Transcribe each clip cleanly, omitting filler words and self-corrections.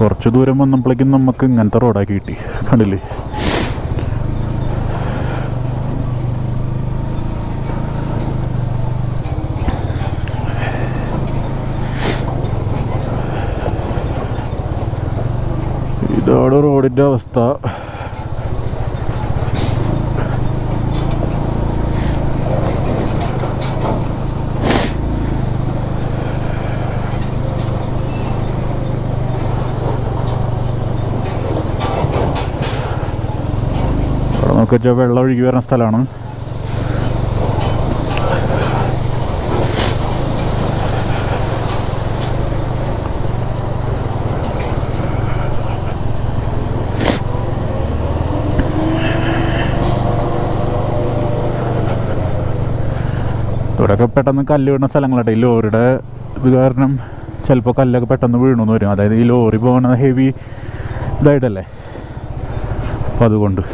കുറച്ച് ദൂരം വന്നപ്പോഴേക്കും നമുക്ക് ഇങ്ങനത്തെ റോഡാക്കി കിട്ടി. കണ്ടില്ലേ? ഇതാണ് റോഡിൻ്റെ അവസ്ഥ. നമുക്ക് വെച്ചാൽ വെള്ളം ഒഴുകി വരുന്ന സ്ഥലമാണ്. ഇവിടെയൊക്കെ പെട്ടെന്ന് കല്ല് വീഴുന്ന സ്ഥലങ്ങളാട്ടെ. ഈ ലോറിയുടെ ഇത് കാരണം ചിലപ്പോൾ കല്ലൊക്കെ പെട്ടെന്ന് വീണെന്ന് വരും. അതായത് ഈ ലോറി പോകുന്ന ഹെവി ഇതായിട്ടല്ലേ, അപ്പം അതുകൊണ്ട്.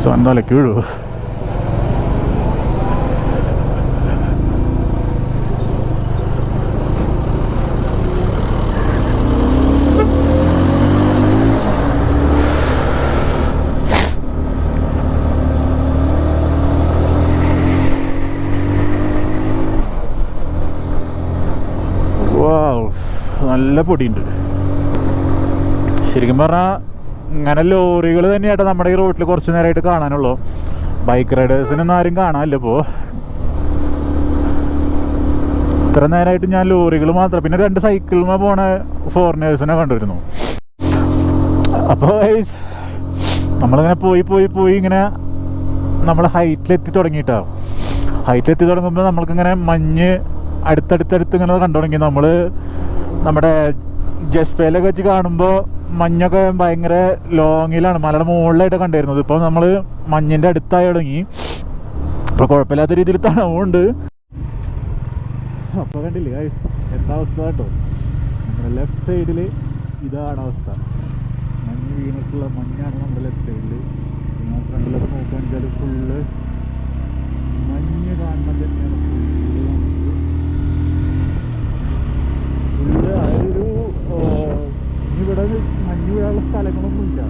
സ്വന്തം വീഴൂ. നല്ല പൊടിയുണ്ട്. ശരിക്കും പറഞ്ഞാൽ ഇങ്ങനെ ലോറികൾ തന്നെയായിട്ട് നമ്മുടെ ഈ റോഡിൽ കുറച്ച് നേരമായിട്ട് കാണാനുള്ളൂ. ബൈക്ക് റൈഡേഴ്സിനൊന്നും ആരും കാണാനില്ല ഇപ്പോൾ. ഇത്ര നേരമായിട്ട് ഞാൻ ലോറികൾ മാത്രം, പിന്നെ 2 സൈക്കിളിൽ പോണ ഫോറിനേഴ്സിനെ കണ്ടുവരുന്നു. അപ്പോൾ നമ്മളിങ്ങനെ പോയി ഇങ്ങനെ നമ്മൾ ഹൈറ്റിലെത്തി തുടങ്ങിയിട്ടാണ്. ഹൈറ്റിലെത്തി തുടങ്ങുമ്പോൾ നമ്മൾക്കിങ്ങനെ മഞ്ഞ് അടുത്തടുത്ത് ഇങ്ങനെ കണ്ടു തുടങ്ങി. നമ്മൾ നമ്മുടെ ജസ്പേലൊക്കെ വെച്ച് കാണുമ്പോൾ മഞ്ഞൊക്കെ ഭയങ്കര ലോങ്ങിലാണ്, മലയുടെ മുകളിലായിട്ട് കണ്ടിരുന്നത്. ഇപ്പോൾ നമ്മൾ മഞ്ഞിൻ്റെ അടുത്തായി തുടങ്ങി. ഇപ്പോൾ കുഴപ്പമില്ലാത്ത രീതിയിൽ തണവുണ്ട്. അപ്പോൾ കണ്ടില്ലേ എന്താ അവസ്ഥ കേട്ടോ. നമ്മുടെ ലെഫ്റ്റ് സൈഡിൽ ഇതാണ് അവസ്ഥ. മഞ്ഞ് വീണിട്ടുള്ള മഞ്ഞാണ് നമ്മുടെ ലെഫ്റ്റ് സൈഡിൽ. ഞാൻ ഫ്രണ്ടിലൊക്കെ നോക്കുകയാണെന്ന് വെച്ചാൽ ഫുള്ള് മഞ്ഞ് കാണുന്നത് തന്നെയാണ്. ഫുള്ള് അതൊരു ഇവിടെ മഞ്ഞ് വീഴാനുള്ള സ്ഥലങ്ങളൊന്നുമില്ല.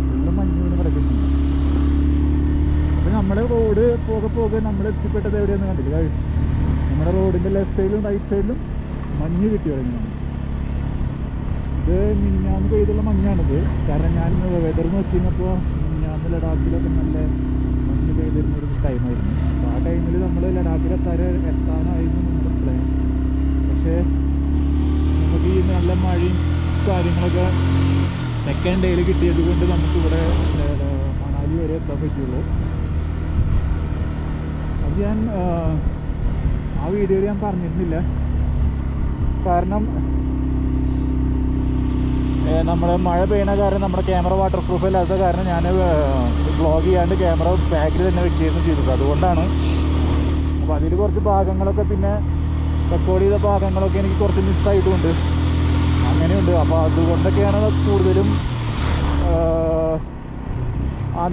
ഫുള്ള് മഞ്ഞ് വീണ് കിടക്കുന്നുണ്ട്. അപ്പം നമ്മുടെ റോഡ് പോകെ നമ്മൾ എത്തിപ്പെട്ടത് എവിടെയാണെന്ന് കണ്ടില്ല. നമ്മുടെ റോഡിൻ്റെ ലെഫ്റ്റ് സൈഡിലും റൈറ്റ് സൈഡിലും മഞ്ഞ് കിട്ടി തുടങ്ങി. ഇത് മിനിഞ്ഞാന്ന് പെയ്തുള്ള മഞ്ഞാണിത്. കാരണം ഞാൻ വെതർ നോക്കി കഴിഞ്ഞപ്പോൾ മിനിഞ്ഞാന്ന് ലഡാക്കിലൊക്കെ നല്ല മഞ്ഞ് പെയ്തിരുന്നൊരു ടൈമായിരുന്നു. അപ്പോൾ ആ ടൈമിൽ നമ്മൾ എത്താനായിരുന്നു നമ്മുടെ പ്ലാൻ. പക്ഷേ നമുക്ക് ഈ നല്ല മഴയും കാര്യങ്ങളൊക്കെ സെക്കൻഡ് ഡേയിൽ കിട്ടിയത് കൊണ്ട് നമുക്കിവിടെ മണാലി വരെ എത്താൻ പറ്റുള്ളൂ. അത് ഞാൻ ആ വീഡിയോയിൽ ഞാൻ പറഞ്ഞിരുന്നില്ല. കാരണം നമ്മുടെ മഴ പെയ്യണ കാരണം നമ്മുടെ ക്യാമറ വാട്ടർ പ്രൂഫ് അല്ലാത്ത കാരണം ഞാൻ വ്ളോഗ് ചെയ്യാണ്ട് ക്യാമറ ബാക്കിൽ തന്നെ വെക്കുകയായിരുന്നു ചെയ്തത്. അതുകൊണ്ടാണ്. അപ്പോൾ അതിൽ കുറച്ച് ഭാഗങ്ങളൊക്കെ പിന്നെ റെക്കോർഡ് ചെയ്ത ഭാഗങ്ങളൊക്കെ എനിക്ക് കുറച്ച് മിസ്സായിട്ടുമുണ്ട്, അങ്ങനെയുണ്ട്. അപ്പോൾ അതുകൊണ്ടൊക്കെയാണ് കൂടുതലും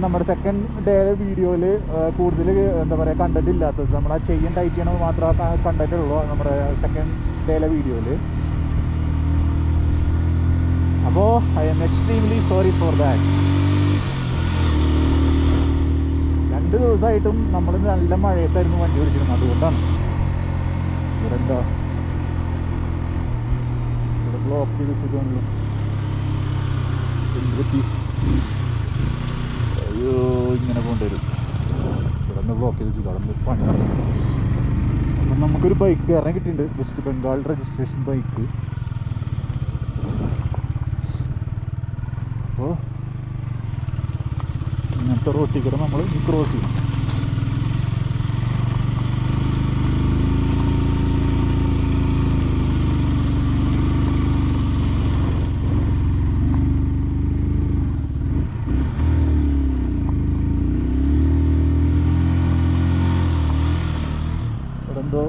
നമ്മുടെ സെക്കൻഡ് ഡേ വീഡിയോയിൽ കൂടുതൽ എന്താ പറയുക കണ്ടന്റ് ഇല്ലാത്തത്. നമ്മൾ ആ ചെയ്യാൻ ടൈറ്റ് ചെയ്യണത് മാത്രമേ കണ്ടന്റ് ഉള്ളൂ നമ്മുടെ സെക്കൻഡ് ഡേയിലെ വീഡിയോയിൽ. അപ്പോൾ I am extremely sorry for that. 2 ദിവസമായിട്ടും നമ്മൾ നല്ല മഴയത്തായിരുന്നു വണ്ടി ഓടിച്ചിരുന്നത്. അതുകൊണ്ടാണ്. ഇവിടെ എന്താ ഇവിടെ ബ്ലോക്ക് ചെയ്ത് വെച്ചിട്ടുണ്ടല്ലോ. എന്ത് പറ്റി? അയ്യോ, ഇങ്ങനെ പോകേണ്ടി വരും. ഇവിടെ നിന്ന് ബ്ലോക്ക് ചെയ്ത് വെച്ചു. അവിടെ നിന്ന് പണി നടക്കും. അപ്പം നമുക്കൊരു ബൈക്ക് ഇറങ്ങി കിട്ടിയിട്ടുണ്ട്. West Bengal registration bike. അപ്പോൾ ഇങ്ങനത്തെ റോട്ടിൽ കൂടെ നമ്മൾ ക്രോസ് ചെയ്യണം. എന്തോ